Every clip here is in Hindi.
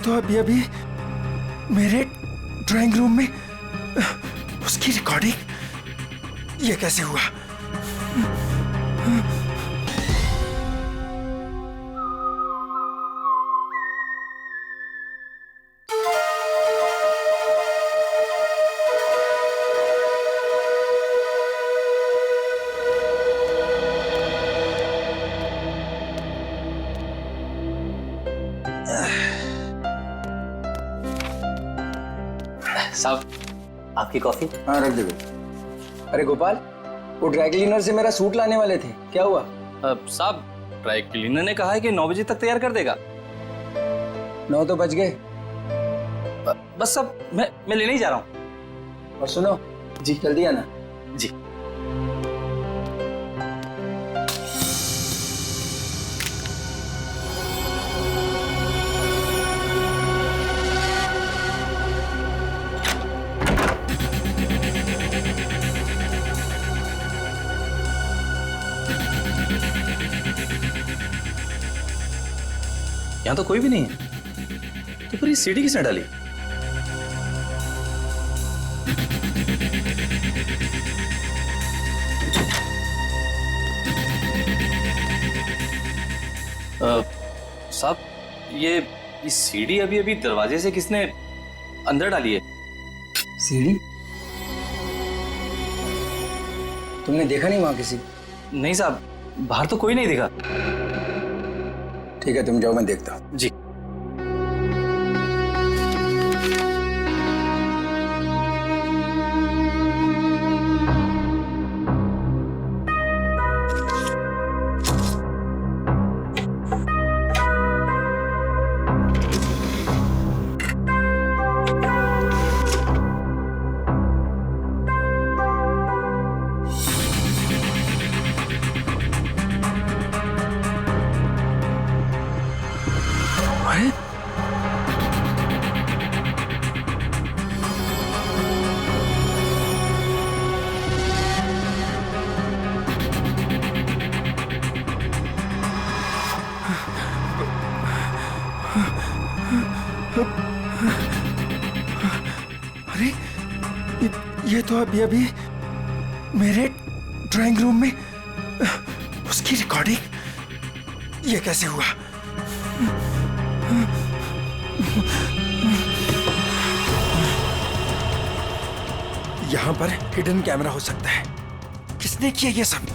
तो अभी अभी मेरे ड्राइंग रूम में उसकी रिकॉर्डिंग, ये कैसे हुआ? साहब आपकी कॉफी। हाँ रख दे। अरे गोपाल, वो ड्राई क्लीनर से मेरा सूट लाने वाले थे, क्या हुआ? साहब ड्राई क्लीनर ने कहा है कि 9 बजे तक तैयार कर देगा। 9 तो बज गए। बस अब मैं लेने ही जा रहा हूँ। और सुनो जी, जल्दी आना जी। यहाँ तो कोई भी नहीं है, तो फिर ये सीढ़ी किसने डाली? साहब ये सीढ़ी अभी अभी दरवाजे से किसने अंदर डाली है? सीढ़ी? तुमने देखा नहीं वहां किसी? नहीं साहब, बाहर तो कोई नहीं दिखा। ठीक है तुम जाओ, मैं देखता हूँ। जी। अरे ये तो अभी अभी मेरे ड्राइंग रूम में उसकी रिकॉर्डिंग, ये कैसे हुआ? यहां पर हिडन कैमरा हो सकता है। किसने किया ये सब?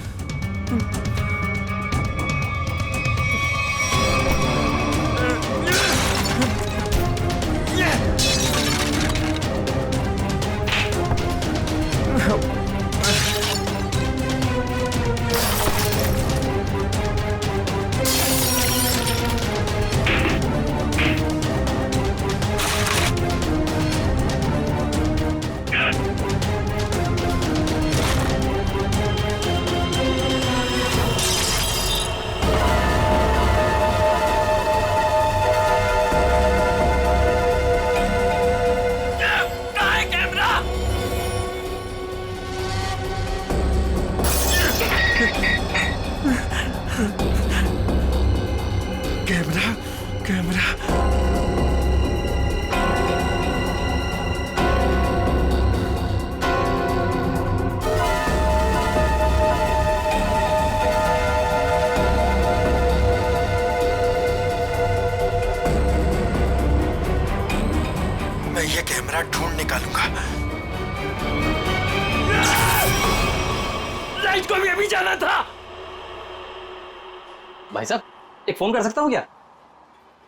कैमरा मैं ये कैमरा ढूंढ निकालूंगा। लाइट को भी अभी जाना था। भाई साहब एक फोन कर सकता हूँ क्या?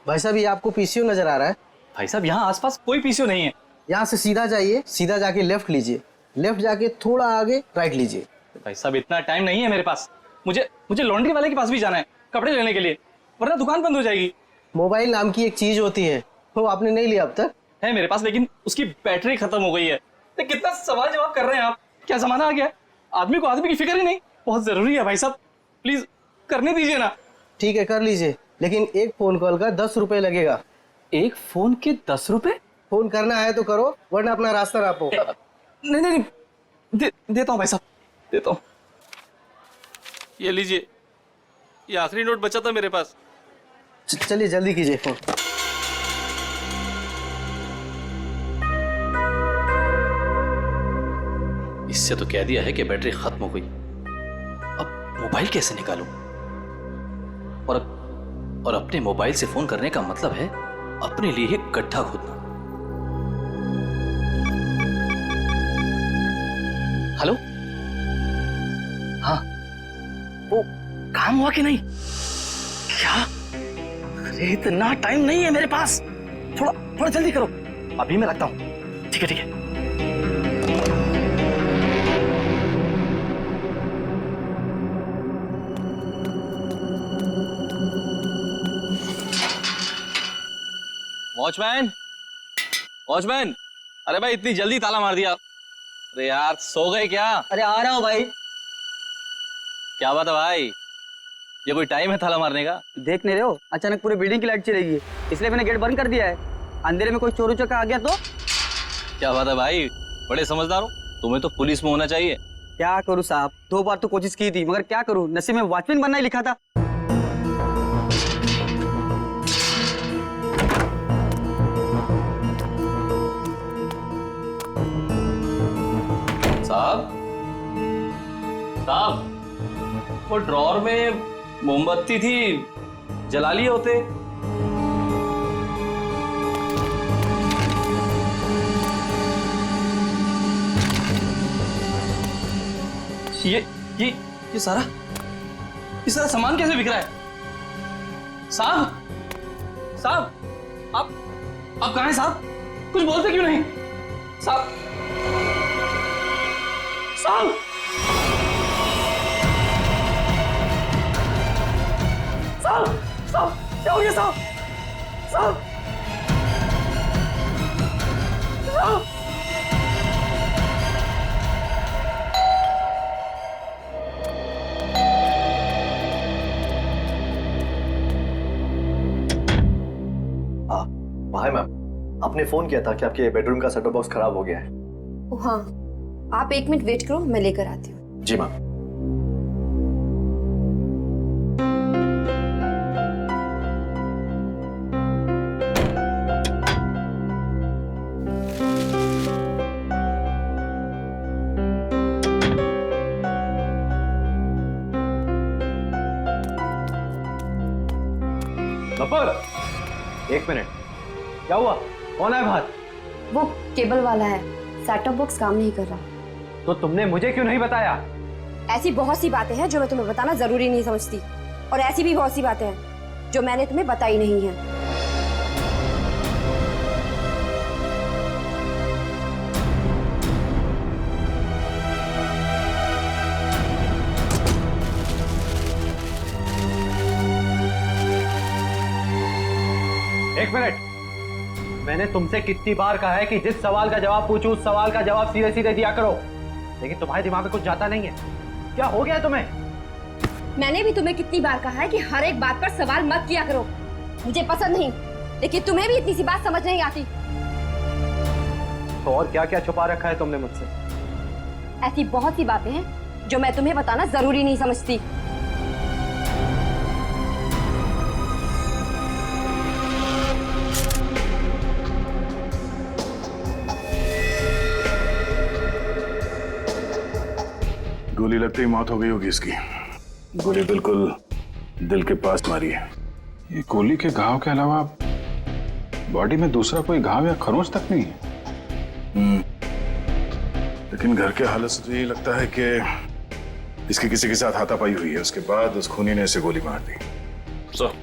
भाई साहब ये आपको पीसीओ नजर आ रहा है? भाई साहब यहाँ आसपास कोई पीसीओ नहीं है। यहाँ से सीधा जाइए, सीधा जाके लेफ्ट लीजिए, लेफ्ट जाके थोड़ा आगे राइट लीजिए। भाई साहब इतना टाइम नहीं है मेरे पास। मुझे लॉन्ड्री वाले के पास भी जाना है कपड़े लेने के लिए, वरना दुकान बंद हो जाएगी। मोबाइल नाम की एक चीज होती है, वो आपने नहीं लिया अब तक? है मेरे पास, लेकिन उसकी बैटरी खत्म हो गई है। तो कितना सवाल जवाब कर रहे हैं आप? क्या जमाना आ गया, आदमी को आदमी की फिक्र ही नहीं। बहुत जरूरी है भाई साहब, प्लीज करने दीजिए ना। ठीक है कर लीजिए, लेकिन एक फोन कॉल का 10 रुपए लगेगा। एक फोन के 10 रुपए? फोन करना है तो करो, वरना अपना रास्ता नापो। नहीं नहीं देता हूँ भाई साहब, देता हूँ। ये लीजिए, ये आखिरी नोट बचा था मेरे पास। चलिए जल्दी कीजिए फोन। इससे तो कह दिया है कि बैटरी खत्म हो गई। अब मोबाइल कैसे निकालूं? और अपने मोबाइल से फोन करने का मतलब है अपने लिए ही गड्ढा खोदना। हेलो, हाँ, वो काम हुआ कि नहीं? क्या? अरे इतना टाइम नहीं है मेरे पास, थोड़ा थोड़ा जल्दी करो। अभी मैं रखता हूं। ठीक है, ठीक है। वॉचमैन, वॉचमैन, अरे भाई इतनी जल्दी ताला मार दिया। अरे यार सो गए क्या? अरे आ रहा हूँ भाई। क्या बात है भाई, ये कोई टाइम है ताला मारने का? देख नहीं रहे हो, अचानक पूरी बिल्डिंग की लाइट चली गई है, इसलिए मैंने गेट बंद कर दिया है। अंधेरे में कोई चोर उचक्का आ गया तो? क्या बात है भाई, बड़े समझदार हो। तुम्हें तो पुलिस में होना चाहिए। क्या करूँ साहब, 2 बार तो कोशिश की थी, मगर क्या करूँ, नसीब में वॉचमैन बनना ही लिखा था। साहब, साहब, वो ड्रॉर में मोमबत्ती थी, जला लिए होते। ये सारा सामान कैसे बिक रहा है? साहब, साहब, आप कहाँ हैं साहब? कुछ बोलते क्यों नहीं? साहब, साहब, साहब, साहब, क्या हो गया साहब? साहब, साहब, हाय मैम, आपने फोन किया था कि आपके बेडरूम का सेटअप बॉक्स खराब हो गया है। ओह हाँ, आप 1 मिनट वेट करो, मैं लेकर आती हूँ। जी मैम। एक मिनट, क्या हुआ? कौन है बाहर? वो केबल वाला है, सेटअप बॉक्स काम नहीं कर रहा। तो तुमने मुझे क्यों नहीं बताया? ऐसी बहुत सी बातें हैं जो मैं तुम्हें बताना जरूरी नहीं समझती, और ऐसी भी बहुत सी बातें हैं जो मैंने तुम्हें बताई नहीं है। एक मिनट, मैंने तुमसे कितनी बार कहा है कि जिस सवाल का जवाब पूछूं उस सवाल का जवाब सीधे सीधे दिया करो, लेकिन तुम्हारे दिमाग में कुछ जाता नहीं है। क्या हो गया तुम्हें? मैंने भी तुम्हें कितनी बार कहा है कि हर एक बात पर सवाल मत किया करो, मुझे पसंद नहीं, लेकिन तुम्हें भी इतनी सी बात समझ नहीं आती। तो और क्या क्या छुपा रखा है तुमने मुझसे? ऐसी बहुत सी बातें हैं जो मैं तुम्हें बताना जरूरी नहीं समझती। गोली लगते ही मौत हो गई होगी इसकी। गोली बिल्कुल दिल के पास मारी है। ये गोली के घाव के अलावा बॉडी में दूसरा कोई घाव या खरोंच तक नहीं है। लेकिन घर के हालत से तो यही लगता है कि इसकी किसी के साथ हाथापाई हुई है, उसके बाद उस खूनी ने इसे गोली मार दी। सर,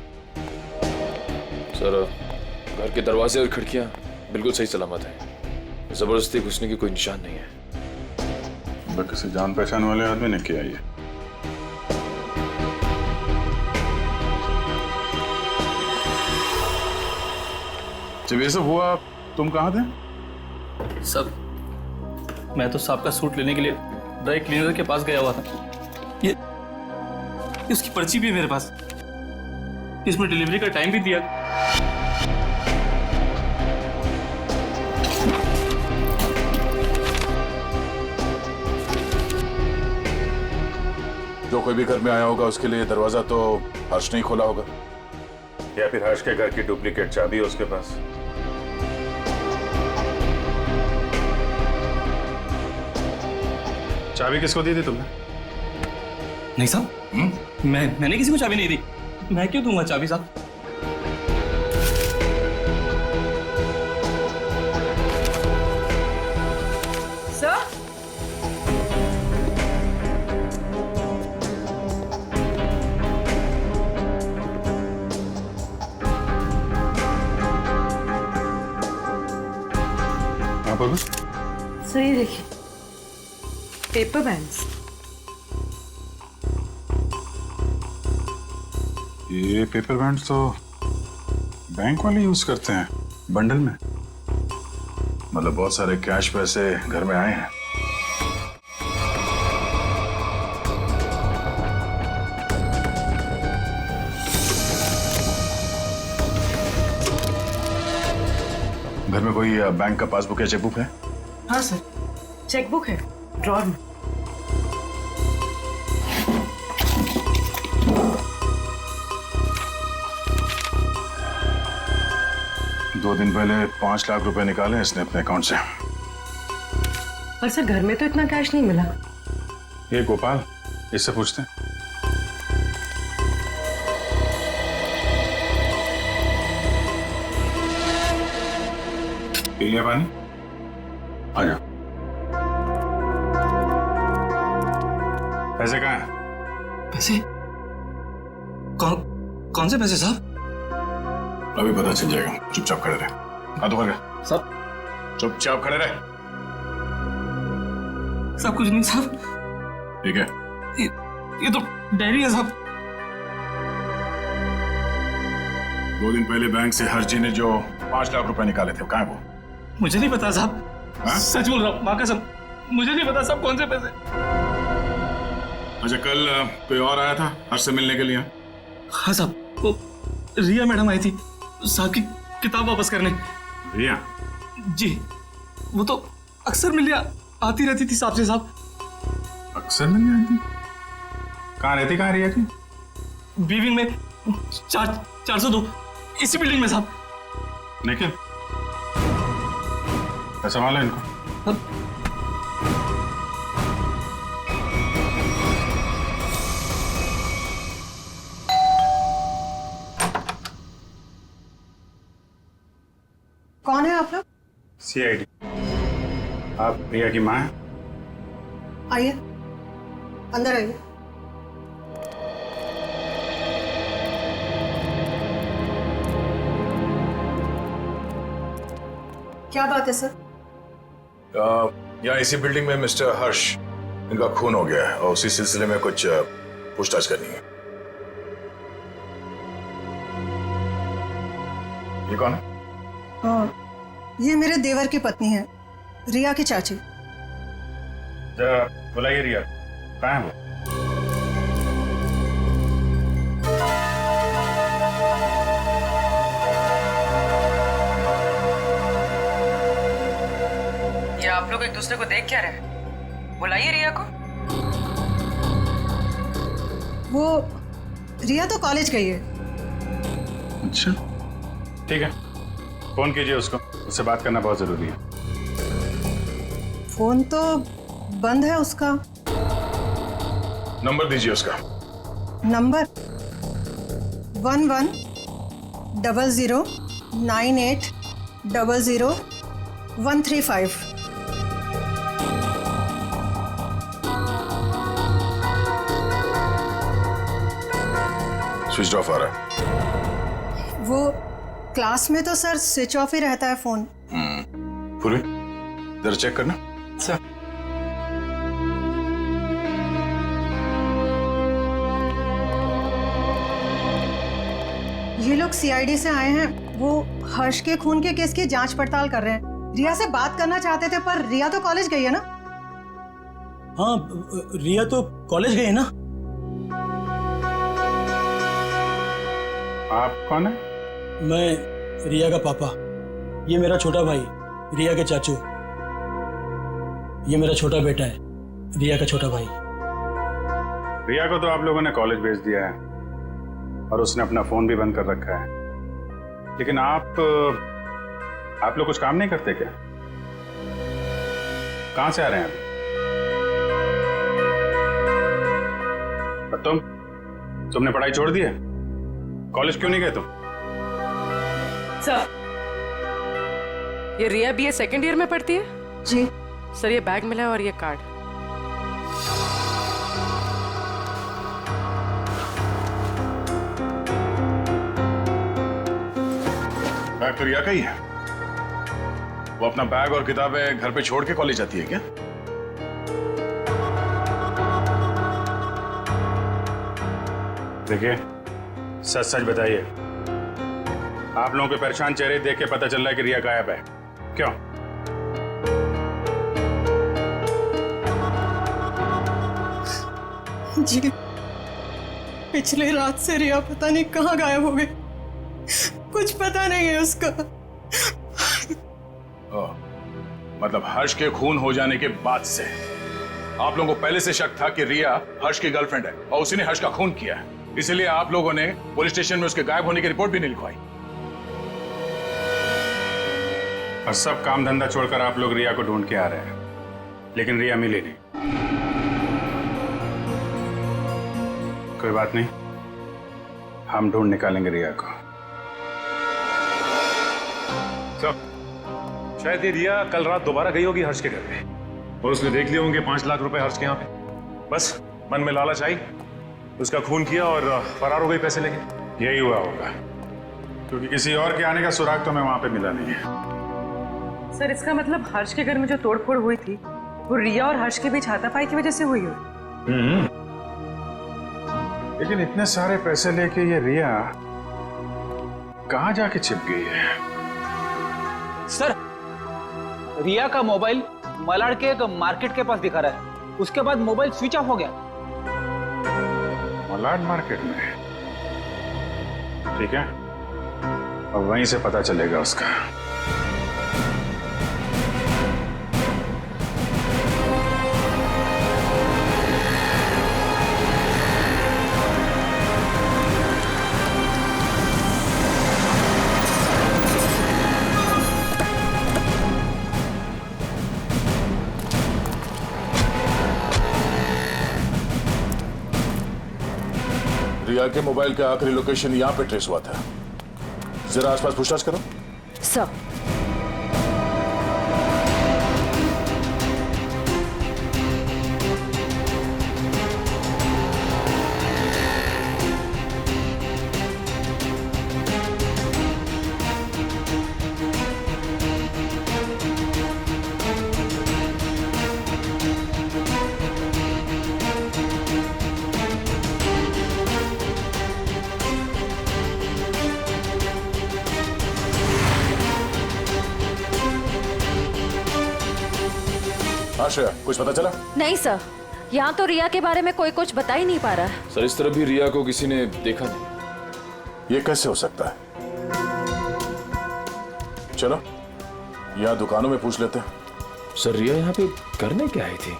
घर के दरवाजे और खिड़कियां बिल्कुल सही सलामत हैं। जबरदस्ती घुसने की कोई निशान नहीं है। किसी जान पहचान वाले आदमी ने किया ये। जब ये सब हुआ तुम कहाँ थे? सब, मैं तो साहब का सूट लेने के लिए ड्राई क्लीनर के पास गया हुआ था। ये उसकी पर्ची भी है मेरे पास, इसमें डिलीवरी का टाइम भी दिया। जो कोई भी घर में आया होगा उसके लिए दरवाजा तो हर्ष नहीं खोला होगा, या फिर हर्ष के घर की डुप्लीकेट चाबी है उसके पास। चाबी किसको दी थी तुमने? नहीं साहब, मैंने किसी को चाबी नहीं दी। मैं क्यों दूंगा चाबी साहब? सर, हाँ बोलो। सर ये देखिए, पेपर बैंड्स। ये पेपर बैंड्स तो बैंक वाले यूज करते हैं बंडल में। मतलब बहुत सारे कैश पैसे घर में आए हैं। घर में कोई बैंक का पासबुक या चेकबुक है? हाँ सर, चेकबुक है ड्रॉर में। दो दिन पहले 5 लाख रुपए निकाले इसने अपने अकाउंट से। पर सर घर में तो इतना कैश नहीं मिला। ये गोपाल, इससे पूछते हैं। पी लिया पानी? आ जा। पैसे कहाँ हैं? पैसे? कौन से पैसे साहब? अभी पता चल जाएगा, चुपचाप खड़े रहे। हाथ ऊपर कर। सब चुपचाप खड़े रहे। सब कुछ नहीं साहब। ठीक है। ये तो डायरी है साहब। 2 दिन पहले बैंक से हर्जी ने जो 5 लाख रुपए निकाले थे, कहाँ है वो? मुझे नहीं पता साहब। हाँ? सच बोल रहा हूँ, माँ कसम, मुझे नहीं पता साहब कौन से पैसे। अच्छा, कल कोई और आया था हर्ष से मिलने के लिए? हाँ साहब, वो रिया मैडम आई थी साहब की किताब वापस करने। रिया? जी, वो तो अक्सर मिलने आती रहती थी साहब से साहब। अक्सर मिलने आती? कहाँ रहती, कहाँ रिया की? बी विंग में 402, इसी बिल्डिंग में साहब। निखिल, संभालो इनको। कौन है आप लोग? CID। आप प्रिया की माँ हैं? आइए, अंदर आइए। क्या बात है सर? यहाँ इसी बिल्डिंग में मिस्टर हर्ष, इनका खून हो गया है और उसी सिलसिले में कुछ पूछताछ करनी है। ये कौन है? ये मेरे देवर की पत्नी है, रिया की चाची। जरा बुलाइए रिया, कहाँ है वो? ये आप लोग एक दूसरे को देख क्या रहे? बुलाइए रिया को। वो रिया तो कॉलेज गई है। अच्छा, ठीक है, फोन कीजिए उसको, उससे बात करना बहुत जरूरी है। फोन तो बंद है उसका। नंबर दीजिए उसका। नंबर 110098000135। स्विच ऑफ आ रहा है। वो क्लास में तो सर स्विच ऑफ ही रहता है फोन। पूरी जरा चेक करना। सर, ये लोग CID से आए हैं। वो हर्ष के खून के केस की जांच पड़ताल कर रहे हैं। रिया से बात करना चाहते थे, पर रिया तो कॉलेज गई है ना। हाँ, रिया तो कॉलेज गई है ना। आप कौन है? मैं रिया का पापा, ये मेरा छोटा भाई रिया के चाचू, ये मेरा छोटा बेटा है रिया का छोटा भाई। रिया को तो आप लोगों ने कॉलेज भेज दिया है और उसने अपना फोन भी बंद कर रखा है, लेकिन आप लोग कुछ काम नहीं करते क्या? कहां से आ रहे हैं अभी? और तुमने पढ़ाई छोड़ दी है? कॉलेज क्यों नहीं गए तुम? सर, ये रिया BA सेकेंड ईयर में पढ़ती है? जी। सर, ये बैग मिला है और ये कार्ड। बैग तो रिया का ही है। वो अपना बैग और किताबें घर पे छोड़ के कॉलेज जाती है क्या? देखिए, सच सच बताइए, आप लोगों के परेशान चेहरे देख के पता चल रहा है कि रिया गायब है। क्यों? जी, पिछले रात से रिया पता नहीं कहाँ गायब हो गई। कुछ पता नहीं है उसका। मतलब हर्ष के खून हो जाने के बाद से आप लोगों को पहले से शक था कि रिया हर्ष की गर्लफ्रेंड है और उसी ने हर्ष का खून किया है, इसलिए आप लोगों ने पुलिस स्टेशन में उसके गायब होने की रिपोर्ट भी नहीं लिखवाई। और सब काम धंधा छोड़कर आप लोग रिया को ढूंढ के आ रहे हैं, लेकिन रिया मिली नहीं। कोई बात नहीं, हम ढूंढ निकालेंगे रिया को। शायद ये रिया कल रात दोबारा गई होगी हर्ष के घर पे और उसने देख लिए होंगे 5 लाख रुपए हर्ष के यहाँ पे। बस मन में लालच आई, उसका खून किया और फरार हो गई पैसे लेके। यही हुआ होगा, क्योंकि किसी और के आने का सुराग तो मैं वहां पे मिला नहीं है। सर, इसका मतलब हर्ष के घर में जो तोड़फोड़ हुई थी वो रिया और हर्ष के बीच हाथापाई की वजह से हुई हो। लेकिन इतने सारे पैसे लेके ये रिया कहाँ जाके छिप गई है? सर, रिया का मोबाइल मलाड के एक मार्केट के पास दिखा रहा है। उसके बाद मोबाइल स्विच ऑफ हो गया। मलाड मार्केट में? ठीक है, अब वहीं से पता चलेगा उसका। रिया के मोबाइल का आखिरी लोकेशन यहाँ पे ट्रेस हुआ था। जरा आसपास पूछताछ करो। सर, श्रेया, कुछ पता चला? नहीं सर, यहाँ तो रिया के बारे में कोई कुछ बता ही नहीं पा रहा है। सर, इस तरह भी रिया को किसी ने देखा नहीं। ये कैसे हो सकता है? चलो यहाँ दुकानों में पूछ लेते हैं। सर, रिया यहाँ पे करने क्या आई थी?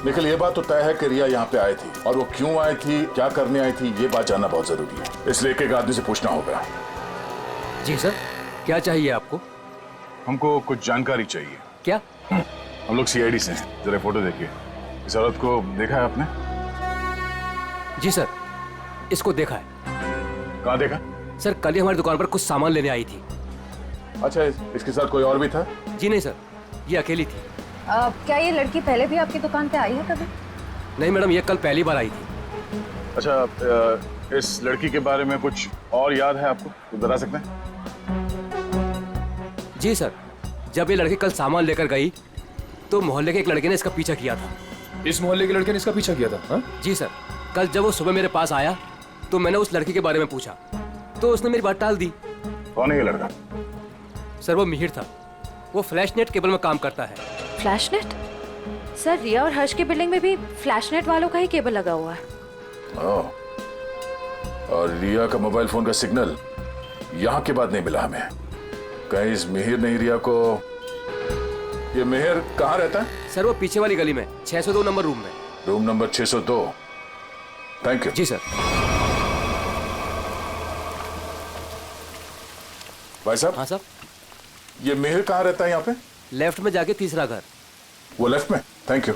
निखिल, ये बात तो तय है कि रिया यहाँ पे आई थी, और वो क्यों आई थी, क्या करने आई थी, ये बात जानना बहुत जरूरी है। इसलिए एक आदमी से पूछना होगा। जी सर, क्या चाहिए आपको? हमको कुछ जानकारी चाहिए। क्या? हम लोग CID से हैं। जरा फोटो देखिए। इस औरत को देखा है आपने? जी सर, इसको देखा है। कहाँ देखा? सर, कल ही हमारी दुकान पर कुछ सामान लेने आई थी। अच्छा, इसके साथ कोई और भी था? जी नहीं सर, ये अकेली थी। क्या ये लड़की पहले भी आपकी दुकान पे आई है कभी? नहीं मैडम, ये कल पहली बार आई थी। अच्छा, इस लड़की के बारे में कुछ और याद है आपको? तो बता सकते हैं? जी सर, जब ये लड़की कल सामान लेकर गई तो मोहल्ले के एक लड़के ने इसका पीछा किया था। इस मोहल्ले के लड़के ने इसका पीछा किया था? हा? जी सर, कल जब वो सुबह मेरे पास आया तो मैंने उस लड़की के बारे में पूछा तो उसने मेरी बात टाल दी। कौन है ये लड़का? सर, वो मिहिर था। वो फ्लैशनेट केबल में काम करता है। फ्लैशनेट? सर, रिया और हर्ष की बिल्डिंग में भी फ्लैशनेट वालों का ही केबल लगा हुआ है। और रिया का मोबाइल फोन का सिग्नल यहाँ के बाद नहीं मिला हमें। कहीं इस मिहिर ने रिया को... ये मिहिर कहाँ रहता है? सर, वो पीछे वाली गली में 602 नंबर रूम में। Room number 602। Thank you. जी सर। भाई साहब। हाँ सर। ये मिहिर कहाँ रहता है यहाँ पे? लेफ्ट में जाके तीसरा घर। वो लेफ्ट में? Thank you.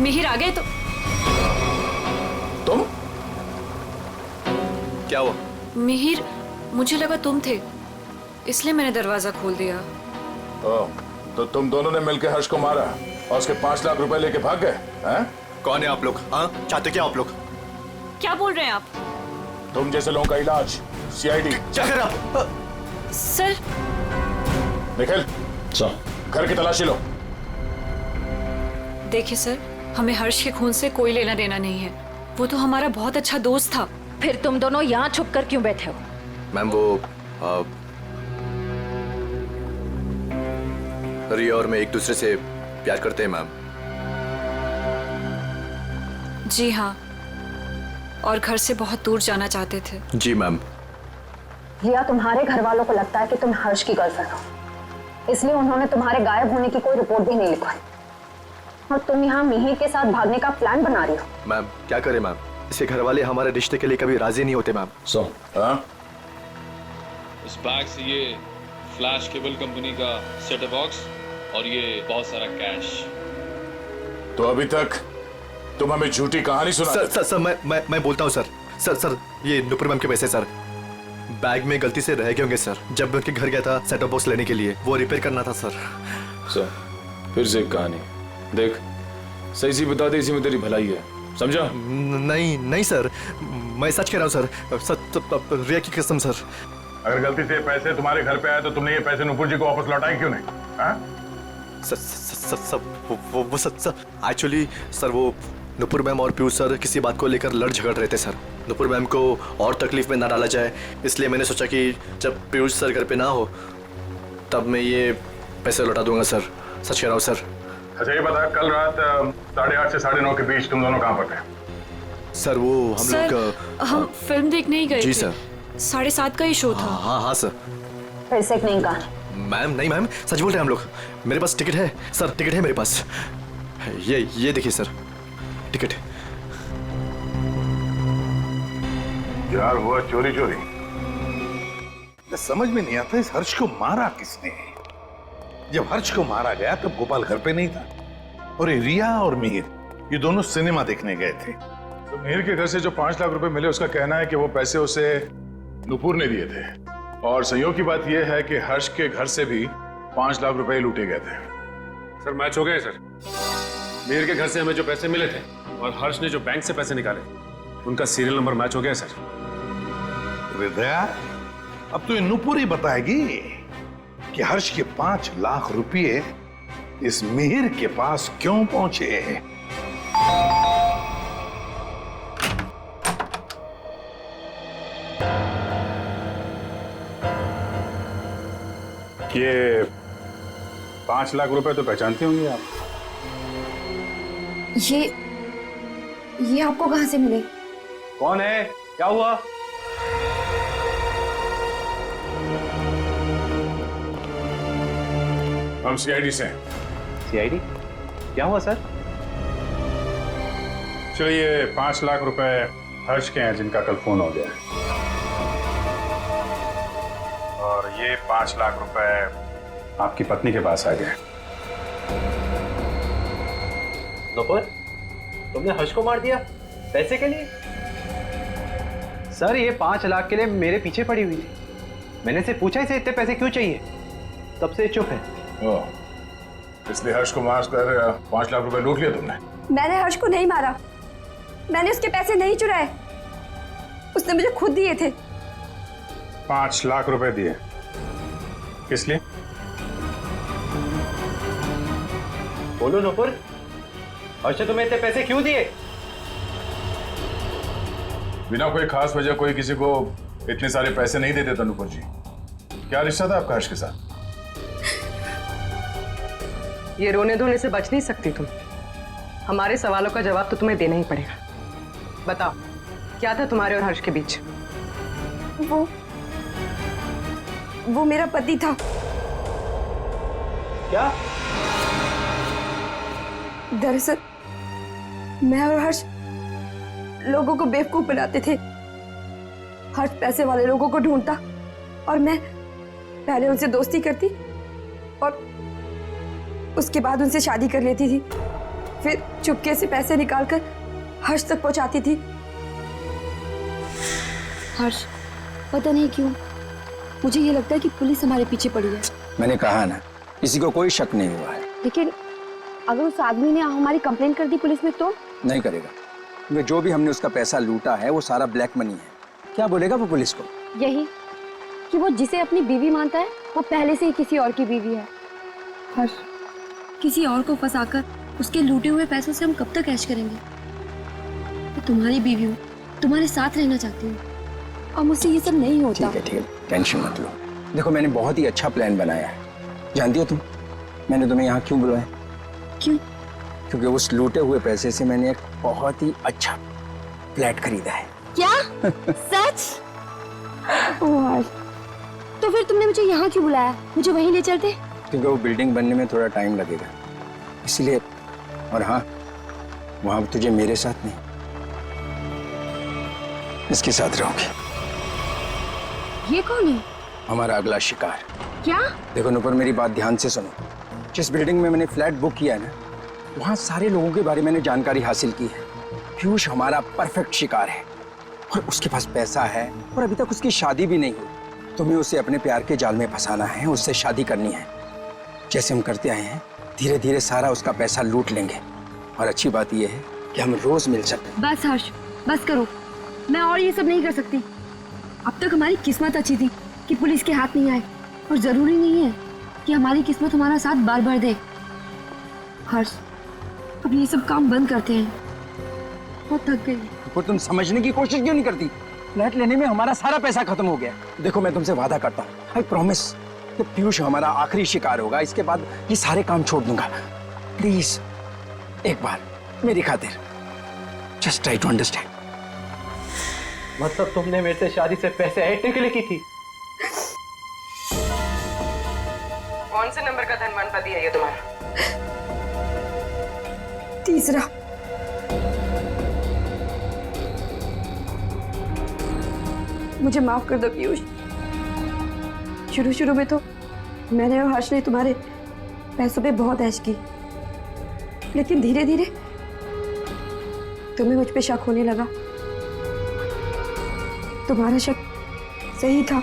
मिहिर आ गए तो तुम? क्या हुआ? मिहिर, मुझे लगा तुम थे, इसलिए मैंने दरवाजा खोल दिया। तो तुम दोनों ने मिलकर हर्ष को मारा और उसके 5 लाख रुपए लेके भाग गए हैं? कौन है आप लोग? हाँ, चाहते क्या आप लोग? क्या बोल रहे हैं आप? तुम जैसे लोगों का इलाज सीआईडी। क्या कर आप? सर। निखिल, घर की तलाशी लो। देखिए सर, हमें हर्ष के खून से कोई लेना देना नहीं है, वो तो हमारा बहुत अच्छा दोस्त था। फिर तुम दोनों यहाँ छुप कर क्यों बैठे हो? मैम वो रिया और मैं एक दूसरे से प्यार करते हैं मैम। जी हाँ, और घर से बहुत दूर जाना चाहते थे। जी मैम। रिया, तुम्हारे घर वालों को लगता है कि तुम हर्ष की गर्लफ्रेंड हो, इसलिए उन्होंने तुम्हारे गायब होने की कोई रिपोर्ट भी नहीं लिखवाई और तुम यहाँ मिहिर के साथ भागने का प्लान बना रही हो। मैम क्या करें मैम, इसके घर वाले हमारे रिश्ते के लिए कभी राजी नहीं होते मैम। इस बैग से ये फ्लैश केबल कंपनी का सेट बॉक्स और ये बहुत सारा कैश। तो अभी तक तुम हमें झूठी कहानी सुना। सर मैं बोलता हूँ सर, ये नुपुर मैम के पैसे सर बैग में गलती से रह गए होंगे सर। जब मैं उनके घर गया था सेट बॉक्स लेने के लिए, वो रिपेयर करना था सर। फिर से एक कहानी देख, सही सी बता दे, इसी में तेरी भलाई है, समझा? नहीं सर, मैं सच कह रहा हूँ सर, रिया की कसम सर। अगर गलती से पैसे तुम्हारे घर पे आए तो तुमने ये पैसे नुपुर जी को वापस लौटाए क्यों नहीं? एक्चुअली सर वो नुपुर मैम और पीयूष सर किसी बात को लेकर लड़ झगड़ रहे थे सर। नुपुर मैम को और तकलीफ में ना डाला जाए, इसलिए मैंने सोचा कि जब पीयूष सर घर पे ना हो तब मैं ये पैसे लौटा दूंगा सर। सच कह रहा हूँ सर। अच्छा ये बता, कल रात 8:30 से 9:30 के बीच तुम दोनों कहाँ पर थे? सर वो हम लोग हम फिल्म देखने ही गए थे। जी सर। 7:30 का ही शो था। हाँ सर। फिर से नहीं कहा। मैम नहीं मैम, सच बोल रहे हैं हम लोग। मेरे पास टिकट है सर, टिकट है मेरे पास। ये देखिए सर, टिकट। यार हुआ चोरी। समझ में नहीं आता इस हर्ष को मारा किसने? जब हर्ष को मारा गया तब गोपाल घर पे नहीं था और ये रिया और मिहिर ये दोनों सिनेमा देखने गए थे। तो मिहिर के घर से जो 5 लाख रुपए मिले, उसका कहना है कि वो पैसे उसे नुपुर ने दिए थे, और संयोग की बात यह है कि हर्ष के घर से भी 5 लाख रुपए लूटे गए थे। सर मैच हो गए सर। मिहिर के घर से हमें जो पैसे मिले थे और हर्ष ने जो बैंक से पैसे निकाले, उनका सीरियल नंबर मैच हो गया सर। हृदया, अब तो ये नुपुर ही बताएगी कि हर्ष के 5 लाख रुपए इस मिहिर के पास क्यों पहुंचे। ये 5 लाख रुपए तो पहचानती होंगी आप? ये आपको कहां से मिले? कौन है? क्या हुआ? हम सीआईडी से। सीआईडी? क्या हुआ सर? चलिए 5 लाख रुपए हर्ष के हैं जिनका कल फोन हो गया, और ये 5 लाख रुपए आपकी पत्नी के पास आ गए। नुपुर, तुमने हर्ष को मार दिया पैसे के लिए? सर ये 5 लाख के लिए मेरे पीछे पड़ी हुई थी। मैंने से पूछा इसे इतने पैसे क्यों चाहिए, तब से चुप है। इसलिए हर्ष को मारकर 5 लाख रुपए लूट लिया तुमने? मैंने हर्ष को नहीं मारा, मैंने उसके पैसे नहीं चुराए, उसने मुझे खुद दिए थे। 5 लाख रुपए दिए? किस लिए? बोलो नुपुर, हर्ष ने तुम्हें इतने पैसे क्यों दिए? बिना कोई खास वजह कोई किसी को इतने सारे पैसे नहीं देते था नुपुर जी। क्या रिश्ता था आपका हर्ष के साथ? ये रोने धोने से बच नहीं सकती तुम। हमारे सवालों का जवाब तो तुम्हें देना ही पड़ेगा। बताओ, क्या था तुम्हारे और हर्ष के बीच? वो मेरा पति था। क्या? दरअसल मैं और हर्ष लोगों को बेवकूफ बनाते थे। हर्ष पैसे वाले लोगों को ढूंढता और मैं पहले उनसे दोस्ती करती और उसके बाद उनसे शादी कर लेती थी। फिर चुपके से पैसे निकालकर हर्ष तक पहुंचाती थी। हर्ष, पता नहीं क्यों मुझे ये लगता है कि पुलिस हमारे पीछे पड़ी है। मैंने कहा ना, किसी को कोई शक नहीं हुआ है। लेकिन अगर उस आदमी ने हमारी कंप्लेंट कर दी पुलिस में तो? नहीं करेगा, क्योंकि जो भी हमने उसका पैसा लूटा है वो सारा ब्लैक मनी है। क्या बोलेगा वो पुलिस को? यही कि वो जिसे अपनी बीवी मानता है वो पहले से ही किसी और की बीवी है। हर्ष, किसी और को फंसाकर उसके लूटे हुए पैसों से हम कब तक ऐश करेंगे? मैं तुम्हारी बीवी हूँ, तुम्हारे साथ रहना चाहती हूँ और मुझसे ये सब नहीं होता। ठीक है, टेंशन मत लो। देखो, मैंने बहुत ही अच्छा प्लान बनाया है। जानती हो तुम, मैंने तुम्हें यहाँ क्यों बुलाया? क्यों? क्योंकि उस लूटे हुए पैसे से मैंने एक बहुत ही अच्छा फ्लैट खरीदा है। क्या? सच? ओह हर्ष, तो फिर तुमने मुझे यहाँ क्यों बुलाया? मुझे वहीं ले चलते। क्योंकि वो बिल्डिंग बनने में थोड़ा टाइम लगेगा, इसलिए। और हाँ, वहां तुझे मेरे साथ नहीं, इसके साथ रहोगे। ये कौन है? हमारा अगला शिकार। क्या? देखो नुपुर, मेरी बात ध्यान से सुनो। जिस बिल्डिंग में मैंने फ्लैट बुक किया है ना, वहां सारे लोगों के बारे में मैंने जानकारी हासिल की है। पीयूष हमारा परफेक्ट शिकार है और उसके पास पैसा है और अभी तक उसकी शादी भी नहीं हुई। तुम्हें उसे अपने प्यार के जाल में फंसाना है, उससे शादी करनी है। जैसे हम करते आए हैं, धीरे धीरे सारा उसका पैसा लूट लेंगे। और अच्छी बात यह है कि हम रोज मिल सकते हैं। बस हर्ष, बस करो। मैं और ये सब नहीं कर सकती। अब तक हमारी किस्मत अच्छी थी कि पुलिस के हाथ नहीं आए, और जरूरी नहीं है कि हमारी किस्मत हमारा साथ बार बार दे। हर्ष, अब ये सब काम बंद करते हैं। बहुत थक गई। तो तुम समझने की कोशिश क्यों नहीं करती? फ्लैट लेने में हमारा सारा पैसा खत्म हो गया। देखो, मैं तुमसे वादा करता हूँ, आई प्रॉमिस, कि पीयूष हमारा आखिरी शिकार होगा। इसके बाद ये सारे काम छोड़ दूंगा। प्लीज एक बार मेरी खातिर, जस्ट ट्राई टू अंडरस्टैंड। मतलब तुमने मेरे से शादी से पैसे ऐंठने के लिए की थी? कौन से नंबर का धनवान पति है ये तुम्हारा? तीसरा। मुझे माफ कर दो पीयूष। शुरू में तो मैंने और हर्ष ने तुम्हारे पैसों पे बहुत ऐश की, लेकिन धीरे धीरे तुम्हें मुझ पे शक होने लगा। तुम्हारा शक सही था।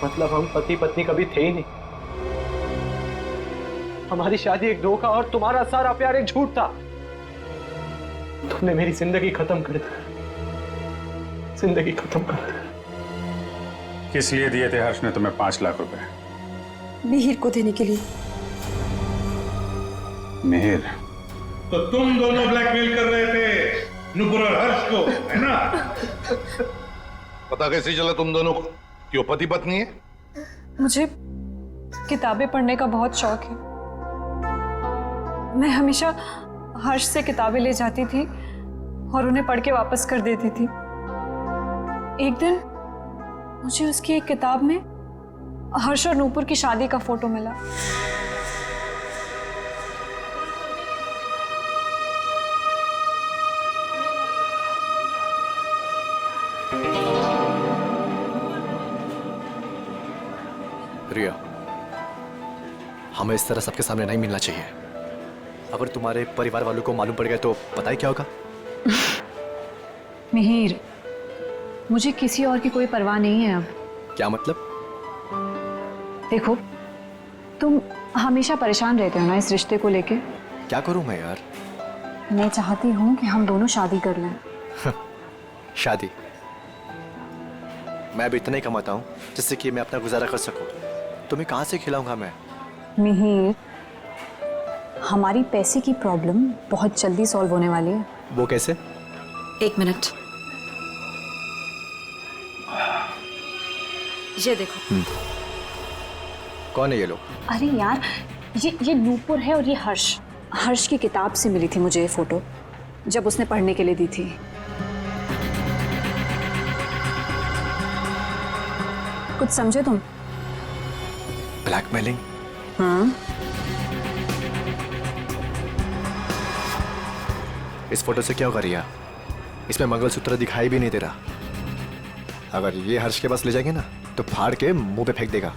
मतलब हम पति पत्नी कभी थे ही नहीं। हमारी शादी एक धोखा और तुम्हारा सारा प्यार एक झूठ था। तुमने मेरी जिंदगी खत्म कर दी, जिंदगी खत्म कर दी। किस लिए दिए थे हर्ष ने तुम्हें 5 लाख रुपए? मिहिर को देने के लिए। मिहिर? तो तुम दोनों ब्लैकमेल कर रहे थे नुपुर और हर्ष को, है ना? पता कैसे चला तुम दोनों को कि वो पति पत्नी है? मुझे किताबें पढ़ने का बहुत शौक है। मैं हमेशा हर्ष से किताबें ले जाती थी और उन्हें पढ़ के वापस कर देती थी। एक दिन मुझे उसकी एक किताब में हर्ष और नूपुर की शादी का फोटो मिला। रिया, हमें इस तरह सबके सामने नहीं मिलना चाहिए। अगर तुम्हारे परिवार वालों को मालूम पड़ गया तो पता ही क्या होगा? मिहिर, मुझे किसी और की कोई परवाह नहीं है अब। क्या मतलब? देखो, तुम हमेशा परेशान रहते हो ना इस रिश्ते को लेके। क्या करूं मैं यार? मैं चाहती हूँ कि हम दोनों शादी कर लें। शादी? मैं भी इतना ही कमाता हूँ जिससे कि मैं अपना गुजारा कर सकूं। तुम्हें कहाँ से खिलाऊंगा मैं? मिहिर, हमारी पैसे की प्रॉब्लम बहुत जल्दी सॉल्व होने वाली है। वो कैसे? एक मिनट, ये देखो। कौन है ये लोग? अरे यार, ये नूपुर है और ये हर्ष। हर्ष की किताब से मिली थी मुझे ये फोटो, जब उसने पढ़ने के लिए दी थी। कुछ समझे तुम? ब्लैकमेलिंग? हाँ। इस फोटो से क्या होगा रिया? इसमें मंगलसूत्र दिखाई भी नहीं दे रहा। अगर ये हर्ष के पास ले जाएंगे ना तो फाड़ के मुंह पे फेंक देगा।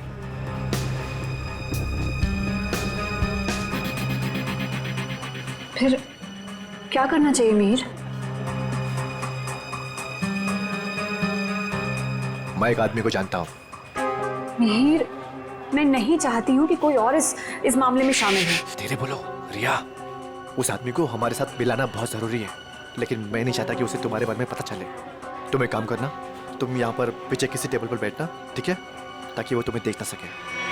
फिर क्या करना चाहिए मिहिर? मैं एक आदमी को जानता हूँ। मिहिर, मैं नहीं चाहती हूँ कि कोई और इस मामले में शामिल हो। धीरे बोलो रिया, उस आदमी को हमारे साथ मिलाना बहुत जरूरी है, लेकिन मैं नहीं चाहता कि उसे तुम्हारे बारे में पता चले। तुम एक काम करना, तुम यहाँ पर पीछे किसी टेबल पर बैठना, ठीक है, ताकि वो तुम्हें देख ना सके।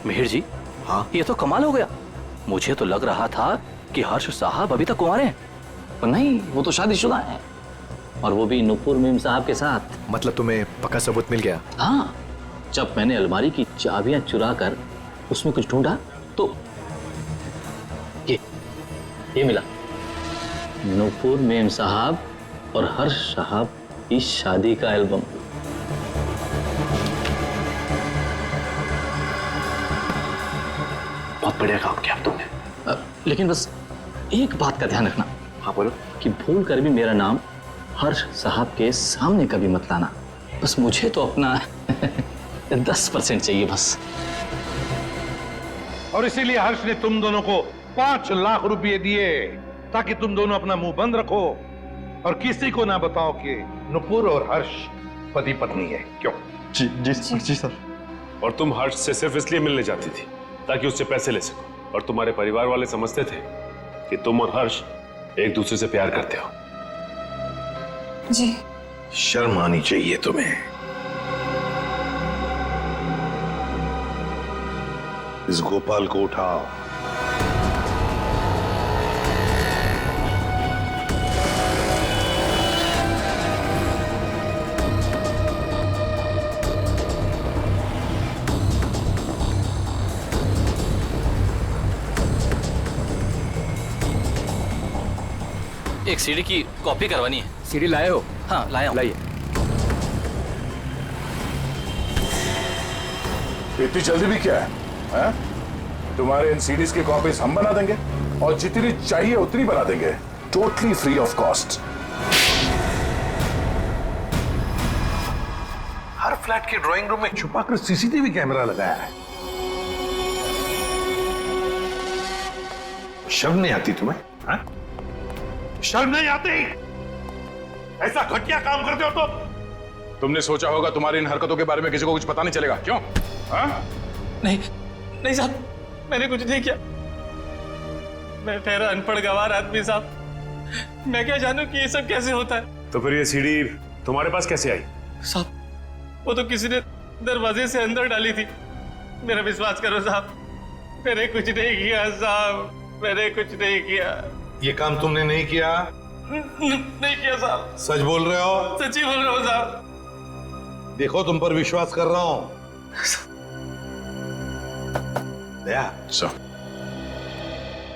मिहिर जी, हाँ, ये तो कमाल हो गया। मुझे तो लग रहा था कि हर्ष साहब अभी तक कुंवारे हैं, पर नहीं, वो तो शादीशुदा हैं, और वो भी नुपुर मीम साहब के साथ। मतलब तुम्हें पक्का सबूत मिल गया? हाँ, जब मैंने अलमारी की चाबियां चुरा कर उसमें कुछ ढूंढा तो ये मिला। नुपुर मीम साहब और हर्ष साहब की शादी का एल्बम। बहुत बढ़िया काम किया तुमने, लेकिन बस एक बात का ध्यान रखना। हाँ बोलो। कि भूल कर भी मेरा नाम हर्ष साहब के सामने कभी मत लाना। बस मुझे तो अपना 10% चाहिए बस। और इसीलिए हर्ष ने तुम दोनों को 5 लाख रुपए दिए ताकि तुम दोनों अपना मुंह बंद रखो और किसी को ना बताओ कि नुपुर और हर्ष पति पत्नी है। क्यों? जी जी जी सर। और तुम हर्ष से सिर्फ इसलिए मिलने जाती थी ताकि उससे पैसे ले सको, और तुम्हारे परिवार वाले समझते थे कि तुम और हर्ष एक दूसरे से प्यार करते हो। जी। शर्म आनी चाहिए तुम्हें। इस गोपाल को उठाओ। एक सीडी की कॉपी करवानी है। सीडी लाए हो? हाँ लाया हूं। लाइए। इतनी जल्दी भी क्या है? तुम्हारे इन सीडीज की कॉपीज हम बना देंगे और जितनी चाहिए उतनी बना देंगे, totally free of cost. Her flat के ड्राइंग रूम में छुपाकर सीसीटीवी कैमरा लगाया है। शर्म नहीं आती तुम्हें? हा? शर्म नहीं आती? ऐसा घटिया काम करते हो तुम? तुमने सोचा होगा तुम्हारी इन हरकतों के बारे में किसी को कुछ पता नहीं चलेगा, क्यों? हाँ? नहीं साहब, मैंने कुछ नहीं किया। मैं ठहरा अनपढ़ गंवार आदमी साहब। मैं क्या जानूं कि ये सब कैसे होता है। तो फिर ये सीडी तुम्हारे पास कैसे आई? साहब, वो तो किसी ने दरवाजे से अंदर डाली थी। मेरा विश्वास करो साहब, मैंने कुछ नहीं किया साहब, मैंने कुछ नहीं किया। ये काम तुमने नहीं किया? नहीं किया साहब। सच बोल रहे हो? सच्ची बोल रहा हूँ साहब। देखो तुम पर विश्वास कर रहा हूं। दया,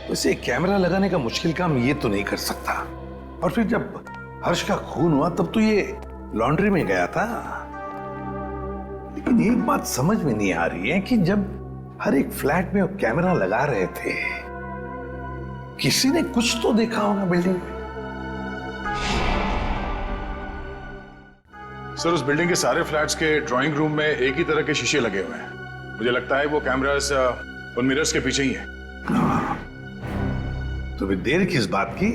वैसे कैमरा लगाने का मुश्किल काम ये तो नहीं कर सकता। और फिर जब हर्ष का खून हुआ तब तो ये लॉन्ड्री में गया था। लेकिन एक बात समझ में नहीं आ रही है कि जब हर एक फ्लैट में वो कैमरा लगा रहे थे, किसी ने कुछ तो देखा होगा बिल्डिंग में। सर, उस बिल्डिंग के सारे फ्लैट्स के ड्राइंग रूम में एक ही तरह के शीशे लगे हुए हैं। मुझे लगता है वो कैमरास उन मिरर्स के पीछे ही है। तो फिर देर किस बात की?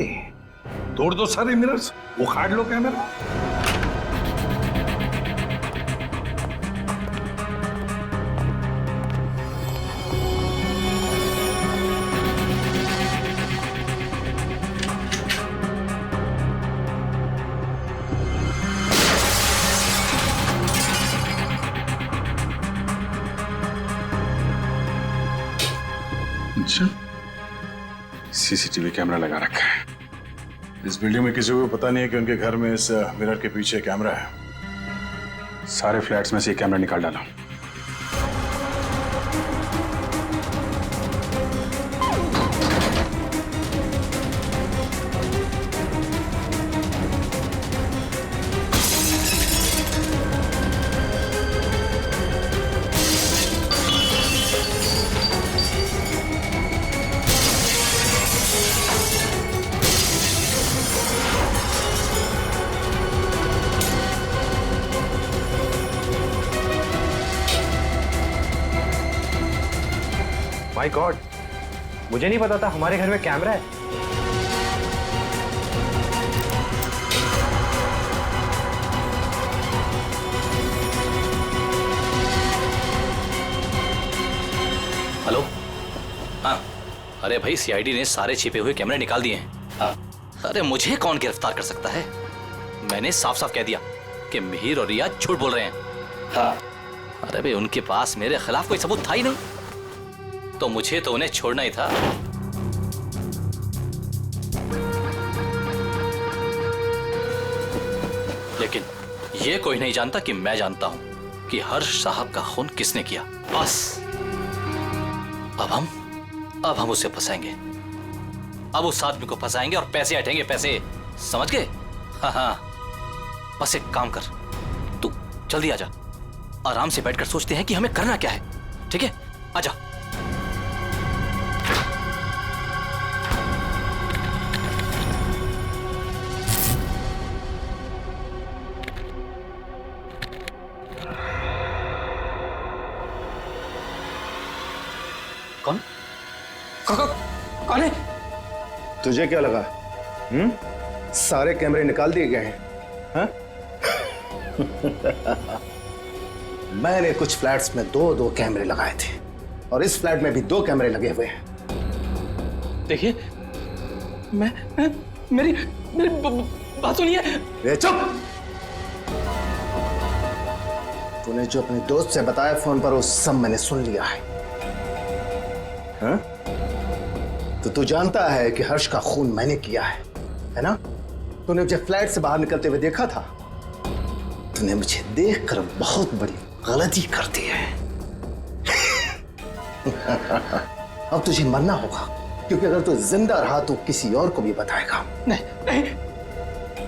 तोड़ दो सारे मिरर्स, उखाड़ लो कैमरा। अच्छा, सीसीटीवी कैमरा लगा रखा है। इस बिल्डिंग में किसी को पता नहीं है कि उनके घर में इस मिरर के पीछे कैमरा है। सारे फ्लैट्स में से एक कैमरा निकाल डाला। माय गॉड, मुझे नहीं पता था हमारे घर में कैमरा है। हेलो। हाँ, अरे भाई सीआईडी ने सारे छिपे हुए कैमरे निकाल दिए हैं। हाँ, अरे मुझे कौन गिरफ्तार कर सकता है? मैंने साफ साफ कह दिया कि मिहिर और रिया झूठ बोल रहे हैं। हाँ, अरे भाई उनके पास मेरे खिलाफ कोई सबूत था ही नहीं, तो मुझे तो उन्हें छोड़ना ही था। लेकिन ये कोई नहीं जानता कि मैं जानता हूं कि हर्ष साहब का खून किसने किया। बस अब हम उसे फंसाएंगे। अब उस आदमी को फंसाएंगे और पैसे हटेंगे, पैसे, समझ गए? हाँ हाँ, बस एक काम कर, तू जल्दी आजा, आराम से बैठकर सोचते हैं कि हमें करना क्या है। ठीक है, आजा। कौन कौन है? तुझे क्या लगा? सारे कैमरे निकाल दिए गए हैं? हाँ? मैंने कुछ फ्लैट्स में दो कैमरे लगाए थे और इस फ्लैट में भी 2 कैमरे लगे हुए हैं। देखिए, मेरी बात सुनिए। चुप! तूने जो अपने दोस्त से बताया फोन पर वो सब मैंने सुन लिया है। हाँ? तो तू जानता है कि हर्ष का खून मैंने किया है ना? तूने मुझे फ्लैट से बाहर निकलते हुए देखा था। तूने मुझे देखकर बहुत बड़ी गलती कर दी है। अब तुझे मरना होगा, क्योंकि अगर तू जिंदा रहा तो किसी और को भी बताएगा। नहीं,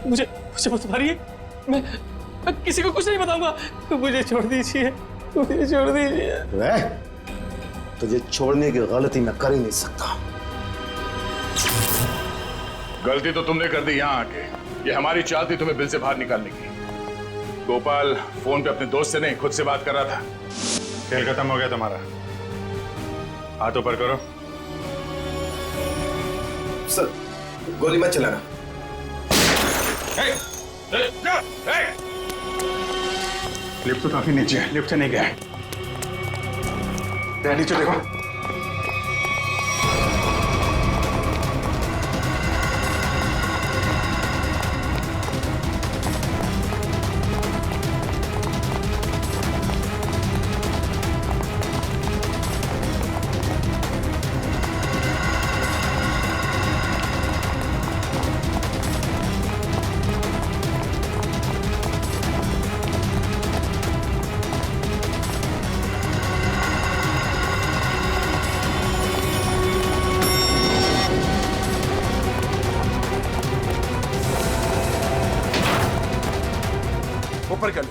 मुझे मत मारिए। मैं किसी को कुछ नहीं बताऊंगा। तो मुझे छोड़ दीजिए, मुझे छोड़ दीजिए। तुझे छोड़ने की गलती मैं कर ही नहीं सकता। गलती तो तुमने कर दी यहाँ आके। ये हमारी चाल थी तुम्हें बिल से बाहर निकालने की। गोपाल फोन पे अपने दोस्त से नहीं, खुद से बात कर रहा था। खेल खत्म हो गया तुम्हारा। हाथ ऊपर करो। सर, गोली मत चलाना। लिफ्ट तो काफी नीचे है, लिफ्ट से नहीं गया। नीचे देखो। ऊपर कर लो।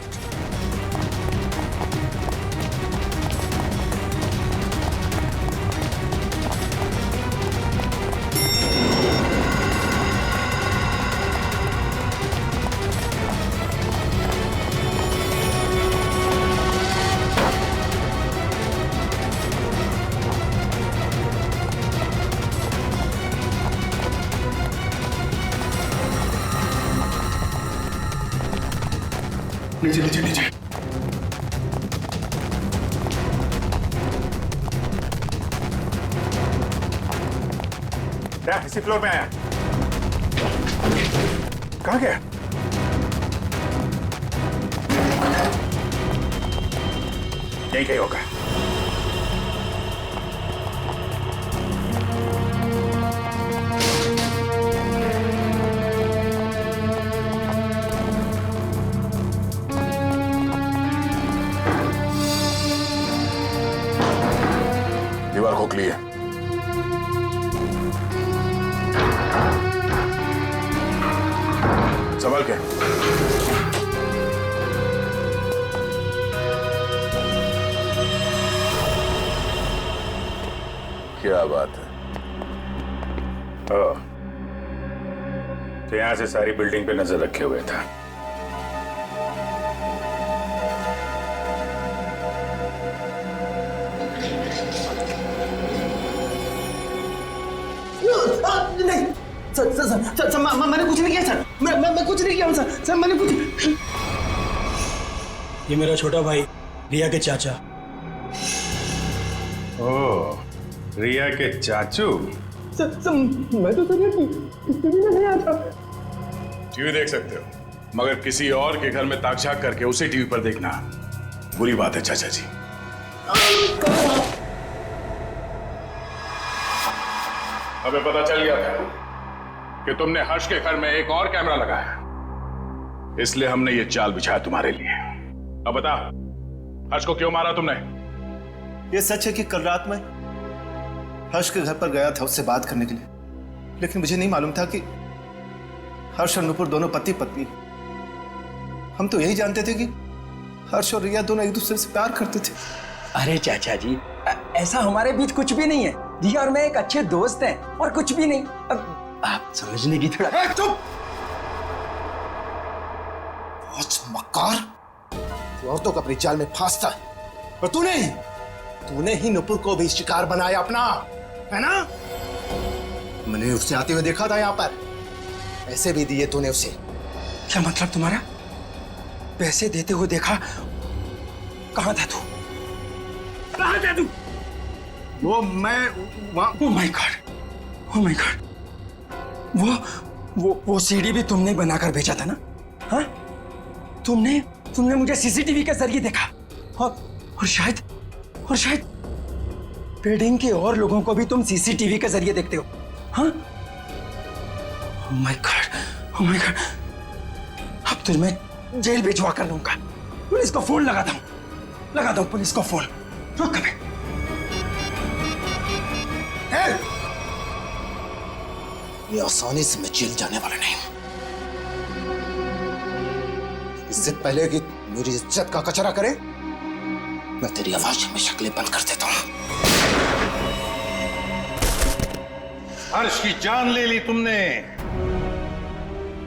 नीचे नीचे नीचे। क्या इसी फ्लोर में आया? कहाँ गया? यही कहीं होगा। दीवार खोखली है। संभल के। क्या बात है? तो यहां से सारी बिल्डिंग पे नजर रखे हुए था। सर मैंने कुछ नहीं किया सर। मैं कुछ नहीं किया सर। सर मैंने कुछ। ये मेरा छोटा भाई रिया के चाचा। ओ, रिया के चाचू। सर मैं तो सर टीवी में नहीं आया था। टीवी देख सकते हो, मगर किसी और के घर में ताक-झाक करके उसे टीवी पर देखना बुरी बात है चाचा जी। हमें पता चल गया था कि तुमने हर्ष के घर में एक और कैमरा लगाया, इसलिए हमने ये चाल बिछाया तुम्हारे लिए। अब बता, हर्ष को क्यों मारा तुमने? ये सच है कि कल रात में हर्ष के घर पर गया था उससे बात करने के लिए, लेकिन मुझे नहीं मालूम था कि हर्ष और नुपुर दोनों पति पत्नी। हम तो यही जानते थे कि हर्ष और रिया दोनों एक दूसरे से प्यार करते थे। अरे चाचा जी, ऐसा हमारे बीच कुछ भी नहीं है। रिया और मैं एक अच्छे दोस्त हैं और कुछ भी नहीं। अब आप समझने की थोड़ा। चुप! बहुत मक्कार, तू औरतों को अपनी जाल में फांसता है, और तूने ही नुपुर को भी शिकार बनाया अपना, है ना? मैंने उसे आते हुए देखा था यहाँ पर, पैसे भी दिए तूने उसे। क्या मतलब तुम्हारा? पैसे देते हुए देखा? कहां था तू? कहां था तू? वो मैं oh my God, oh my God. वो सीडी भी तुमने बनाकर भेजा था ना? हाँ? तुमने मुझे सीसीटीवी के जरिए देखा, और शायद बिल्डिंग के और लोगों को भी तुम सीसीटीवी के जरिए देखते हो। हाँ? Oh my God, oh my God. अब तो मैं जेल भिजवा कर लूंगा। पुलिस को फोन लगा दो पुलिस को फोन। रुक कभी। ये आसानी से मैं जेल जाने वाला नहीं। इससे पहले कि मेरी इज्जत का कचरा करे, मैं तेरी आवाज में शक्लें बंद कर देता हूं। हर्ष की जान ले ली तुमने।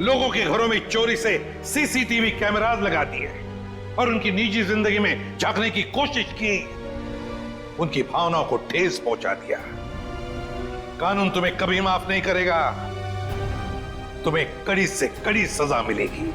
लोगों के घरों में चोरी से सीसीटीवी कैमरास लगा दिए और उनकी निजी जिंदगी में झांकने की कोशिश की। उनकी भावनाओं को ठेस पहुंचा दिया। कानून तुम्हें कभी माफ नहीं करेगा। तुम्हें कड़ी से कड़ी सजा मिलेगी।